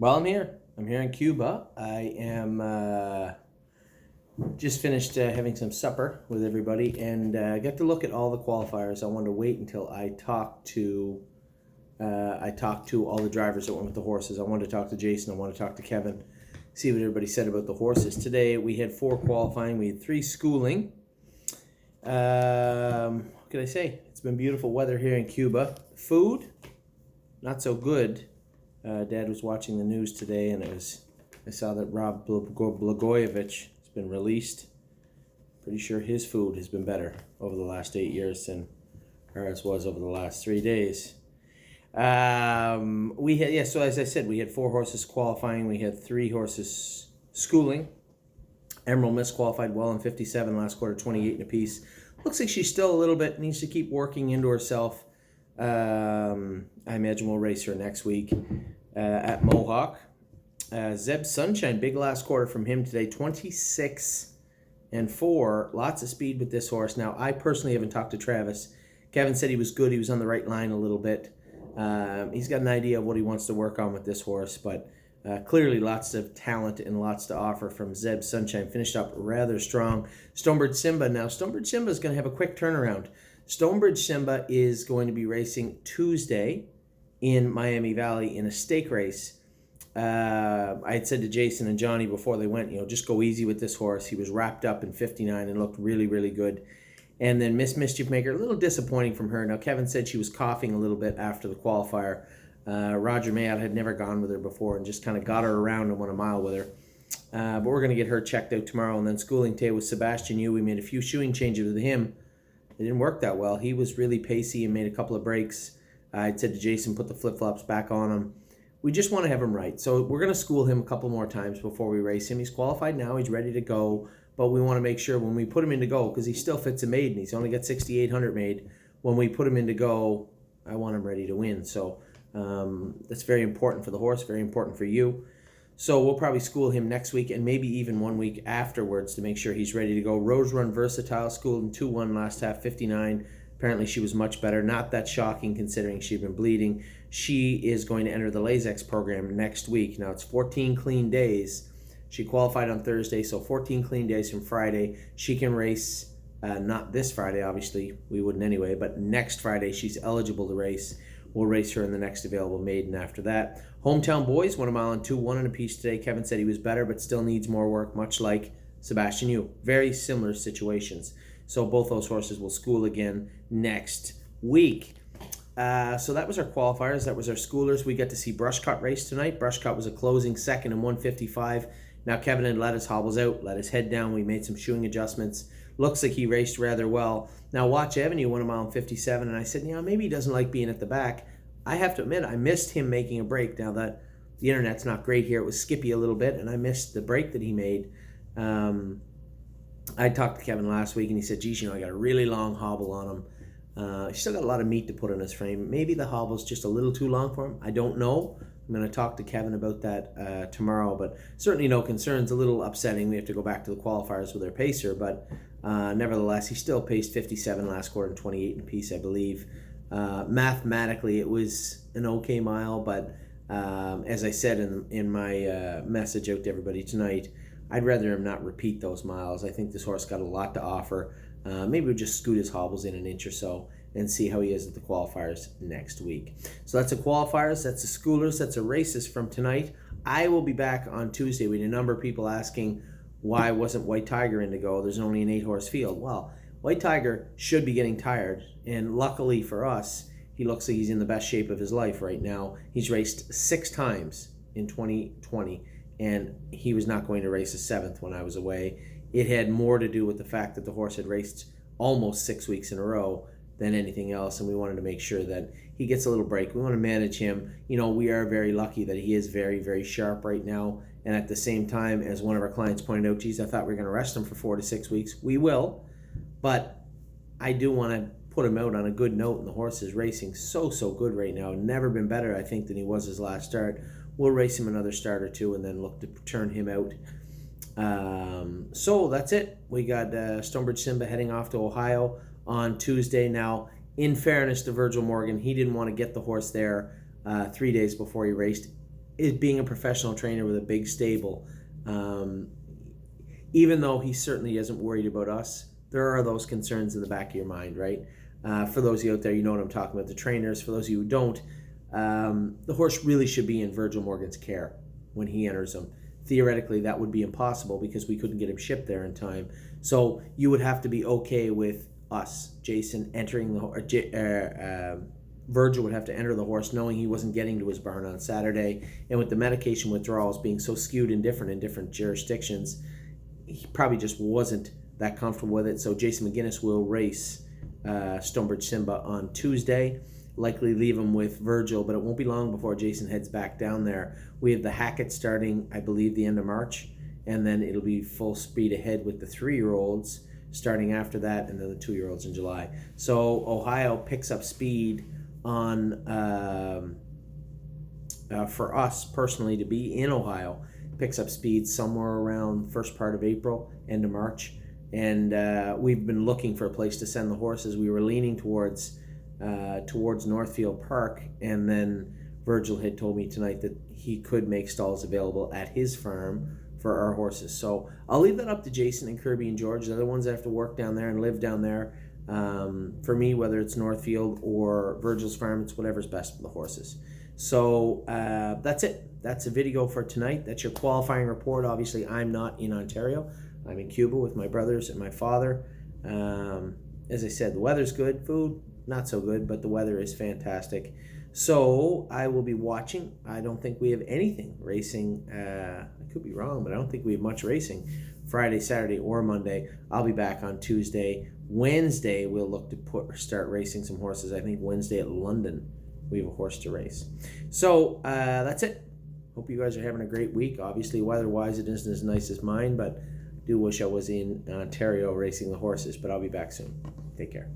Well, I'm here. I'm here in Cuba. I am just finished having some supper with everybody and got to look at all the qualifiers. I wanted to wait until I talked to all the drivers that went with the horses. I wanted to talk to Jason. I wanted to talk to Kevin, see what everybody said about the horses. Today we had 4 qualifying. We had 3 schooling. What can I say? It's been beautiful weather here in Cuba. Food, not so good. Dad was watching the news today, and I saw that Rob Blagojevich has been released. Pretty sure his food has been better over the last 8 years than ours was over the last 3 days. So as I said, we had 4 horses qualifying. We had 3 horses schooling. Emerald Miss qualified well in 57 last quarter, 28 in a piece. Looks like she's still a little bit needs to keep working into herself. I imagine we'll race her next week at Mohawk. Zeb Sunshine, big last quarter from him today, 26 and 4. Lots of speed with this horse. Now, I personally haven't talked to Travis. Kevin said he was good. He was on the right line a little bit. He's got an idea of what he wants to work on with this horse, but clearly lots of talent and lots to offer from Zeb Sunshine. Finished up rather strong. Stonebridge Simba. Now, Stonebridge Simba is going to have a quick turnaround. Stonebridge Simba is going to be racing Tuesday in Miami Valley in a stake race. I had said to Jason and Johnny before they went, just go easy with this horse. He was wrapped up in 59 and looked really, really good. And then Miss Mischief Maker, a little disappointing from her. Now, Kevin said she was coughing a little bit after the qualifier. Roger Mayotte had never gone with her before and just kind of got her around and went a mile with her. But we're going to get her checked out tomorrow. And then schooling day with Sebastian Yu. We made a few shoeing changes with him. It didn't work that well. He was really pacey and made a couple of breaks. I said to Jason, put the flip-flops back on him. We just want to have him right. So we're going to school him a couple more times before we race him. He's qualified now. He's ready to go. But we want to make sure when we put him in to go, because he still fits a maiden. He's only got 6,800 made. When we put him in to go, I want him ready to win. So that's very important for the horse, very important for you. So we'll probably school him next week and maybe even 1 week afterwards to make sure he's ready to go. Rose Run Versatile, schooled in 2-1 last half, 59. Apparently she was much better. Not that shocking considering she'd been bleeding. She is going to enter the Lasix program next week. Now it's 14 clean days. She qualified on Thursday, so 14 clean days from Friday. She can race, not this Friday, obviously. We wouldn't anyway, but next Friday she's eligible to race. We'll race her in the next available maiden after that. Hometown Boys won a mile in 2-1 and a piece today. Kevin said he was better, but still needs more work, much like Sebastian Yu. Very similar situations. So both those horses will school again next week. So that was our qualifiers. That was our schoolers. We got to see Brushcut race tonight. Brushcut was a closing second in 155. Now Kevin had let his hobbles out, let his head down. We made some shoeing adjustments. Looks like he raced rather well. Now Watch Avenue won a mile in 57, and I said, maybe he doesn't like being at the back. I have to admit, I missed him making a break. Now that the internet's not great here, it was skippy a little bit, and I missed the break that he made. I talked to Kevin last week, and he said, geez, I got a really long hobble on him. He's still got a lot of meat to put in his frame. Maybe the hobble's just a little too long for him. I don't know. I'm going to talk to Kevin about that tomorrow, but certainly no concerns. A little upsetting. We have to go back to the qualifiers with our pacer, but nevertheless, he still paced 57 last quarter and 28 in a piece, I believe. Mathematically, it was an okay mile, but as I said in my message out to everybody tonight, I'd rather him not repeat those miles. I think this horse got a lot to offer. Maybe we'll just scoot his hobbles in an inch or so and see how he is at the qualifiers next week. So that's the qualifiers, that's the schoolers, that's the races from tonight. I will be back on Tuesday. We had a number of people asking why wasn't White Tiger in to go. There's only an 8-horse field. Well, White Tiger should be getting tired, and luckily for us, he looks like he's in the best shape of his life right now. He's raced 6 times in 2020, and he was not going to race a 7th when I was away. It had more to do with the fact that the horse had raced almost 6 weeks in a row than anything else, and we wanted to make sure that he gets a little break. We want to manage him. We are very lucky that he is very, very sharp right now, and at the same time, as one of our clients pointed out, geez, I thought we were going to rest him for 4 to 6 weeks. We will, but I do want to put him out on a good note, and the horse is racing so good right now. Never been better, I think, than he was his last start. We'll race him another start or two and then look to turn him out. So that's it. We got Stonebridge Simba heading off to Ohio on Tuesday. Now, in fairness to Virgil Morgan, he didn't want to get the horse there 3 days before he raced. is being a professional trainer with a big stable. Even though he certainly isn't worried about us, there are those concerns in the back of your mind, right? For those of you out there, you know what I'm talking about, the trainers. For those of you who don't, the horse really should be in Virgil Morgan's care when he enters him. Theoretically, that would be impossible because we couldn't get him shipped there in time. So you would have to be okay with us, Jason, entering the Virgil would have to enter the horse knowing he wasn't getting to his barn on Saturday. And with the medication withdrawals being so skewed and different in different jurisdictions, he probably just wasn't that comfortable with it. So Jason McGinnis will race Stonebridge Simba on Tuesday. Likely leave him with Virgil, but it won't be long before Jason heads back down there. We have the Hackett starting, I believe, the end of March, and then it'll be full speed ahead with the 3-year-olds starting after that, and then the 2-year-olds in July. So Ohio picks up speed on, for us personally to be in Ohio, picks up speed somewhere around first part of April, end of March. And we've been looking for a place to send the horses. We were leaning towards Northfield Park, and then Virgil had told me tonight that he could make stalls available at his farm for our horses. So I'll leave that up to Jason and Kirby and George. They're the ones that have to work down there and live down there. For me, whether it's Northfield or Virgil's farm, it's whatever's best for the horses. So that's it. That's a video for tonight. That's your qualifying report. Obviously, I'm not in Ontario. I'm in Cuba with my brothers and my father. As I said, the weather's good. Food, not so good, but the weather is fantastic. So I will be watching. I don't think we have anything racing. I could be wrong, but I don't think we have much racing Friday, Saturday, or Monday. I'll be back on Tuesday. Wednesday, we'll look to start racing some horses. I think Wednesday at London, we have a horse to race. So that's it. Hope you guys are having a great week. Obviously, weather-wise, it isn't as nice as mine, but I do wish I was in Ontario racing the horses, but I'll be back soon. Take care.